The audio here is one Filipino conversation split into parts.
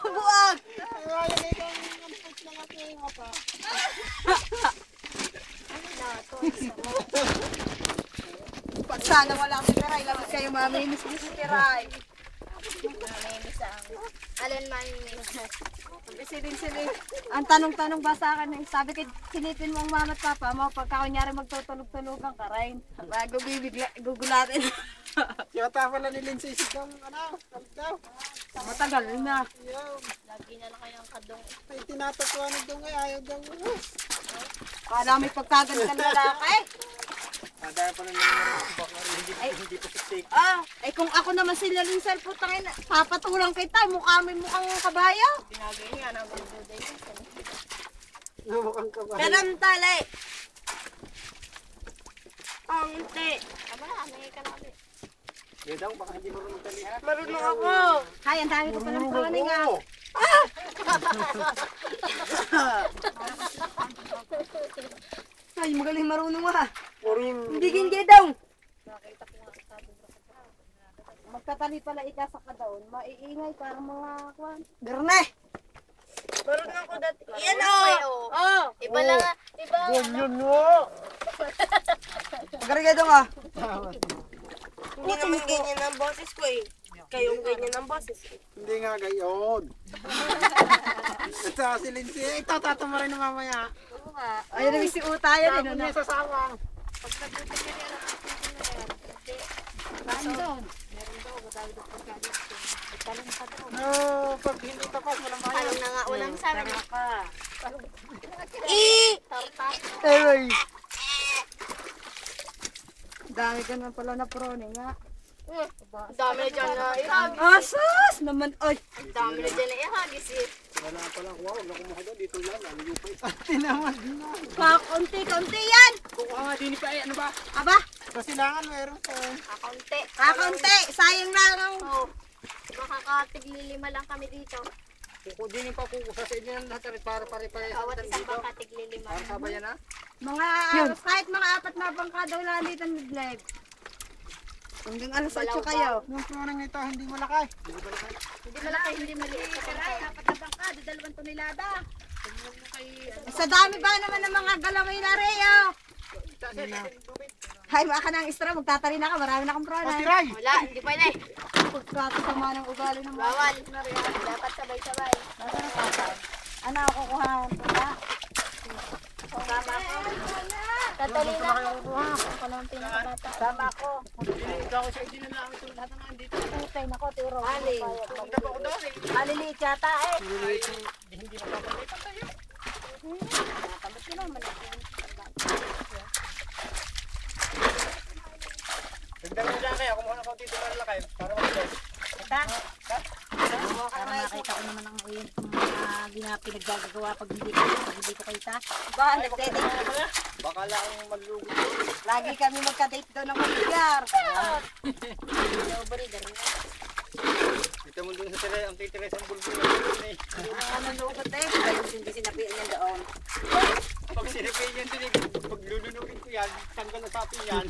Buwag! Pag sana wala si Kiray, labas kayo mamimiss ni si Kiray. Mamimiss ang... Alin mamimiss? Silin. Ang tanong-tanong ba sa akin, sabi ko, silipin mo ang mama at papa mo, pagka kunyari magtutulog-tulugan ka rin. Bago gugulatin. Kiyata pala ni Lindsay sigang daw. Matagal na. Lagi na lang kayang kadong. Ay, tinatatuan ng dungay, ayaw daw. Kala may pagkagantan lalaki. Dahil pa naman baka hindi pa siksik. Ay kung ako naman sila rin sa putangin, papatulang kita, mukhang kabayo. Tinagay niya na magduday. Mukhang kabahay. Ganun tali. Ang te. Aba na, may ka na ulit. Yan daw, baka hindi mo rin italihan. Marunong ako. Hay, ang dami ko palang prone nga. Ay, magaling marunong ha. Hindi gingge daw. Magtatali pala ika sa kadaon, maiingay para mga kwan. Garne. Marunong ako dati. Yan oh. Iba lang, iba. Ganyan mo! Magarigay daw nga. Hindi naman ganyan ang boses ko eh. Kayong ganyan ang boses eh. Hindi nga gayon. Ito si Lindsay, ito tatama rin na mamaya. Oo nga. Ayun na si Uta yan. Tapos niya sa sawang. Pag nagbuti ka niya lang ang puso na yan. Hindi. Saan doon? Meron daw, madami daw pagkalit. Talong ka daw. No, pag hindi tapas, walang bayan. Talong na nga, walang sabi. Tarta. Ay. Dami ka na pala na prone nga. Ang dami na dyan na ihagis. Asas naman. Ay. Ang dami na dyan na ihagis eh. Wala pala, wow, wala kumuha doon. Dito lang, lalayo pa ito. Tinaman din na. Kaunti yan. Kukuha nga din pa eh, ano ba? Aba, Sa silangan meron po. Kakunti. kakunti. Sayang lang ang... Oo. Makakatiglilima lang kami dito. Kukudinin pa kukuha sa inyo ng lahat para pare-pare Bawat isang dito. makatiglilima. Para sabayan na. Kahit mga 4 na bangka daw lang dito ang midlife. Hanggang alas 8 kayo. Yung pronang ito, hindi malaki. Hindi malaki, hindi maliit. Karay, 4 na bangka, 2 tonelada. Sa dami ba naman ng mga galamay na Reo? Hay, maka ng istra, magtatali na ka, marami na kang prona. Tiray! Wala, hindi pwede. Pagkato sa mga ng ugali ng mga. Bawal. Dapat sabay-sabay. Ano ako kukuha? Sama ko. Catalina. Ako lang ang pinakabata. Sama ko. Hindi ako sa inyo na namin itong lahat ng andito. Putay nako, tiro. Ali. Punta pa ako doon eh. Maliliit yata eh. Hindi makapalitan tayo. Kamot ko naman. Dagdagan mo dyan kaya, kumuha ng konti doon na lakay para mag-guys. Ita? Para makita ko naman ang mga pinaggagawa pag hindi ko kita. Ba, nagdedate. Baka lang maglugod. Lagi kami magka-date doon ng mabigar. Kita mo doon sa tire, ang titire sa bulbul. Ano lugot eh? Ayun, hindi sinapian yan doon. Pag sinipin yan din, pag lulunugin ko yan, tanggal na sapi yan.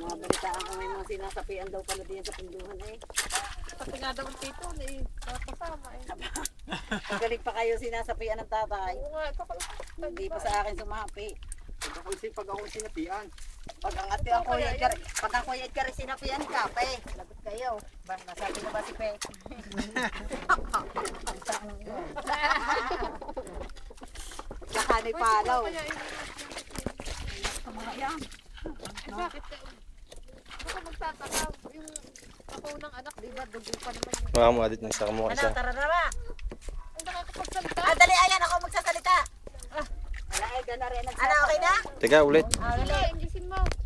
Mga balitaan ko may mga sinasapian daw pala diyan sa punduhan eh. Kasi nga daw ang tito eh. Kasama eh. Galing pa kayo sinasapian ng tatay. Oo nga, ito pala. Hindi pa sa akin sumapi. Pag ako sinapian. Pag ang kuya Edgar sinapian ka, pe. Lagot kayo. Ba, nasabi na ba si pe? Lakanay palaw. Bakit? Baka magtataka yung ako ng anak, di ba? Dugo pa naman. Mga mo adit na sa kamukha Ano, isa. tara na. Ang nakakapagsalita. Dali, ayan ako magsasalita. Wala, eh, gana rin. Ano, okay na? Teka, ulit. Dali.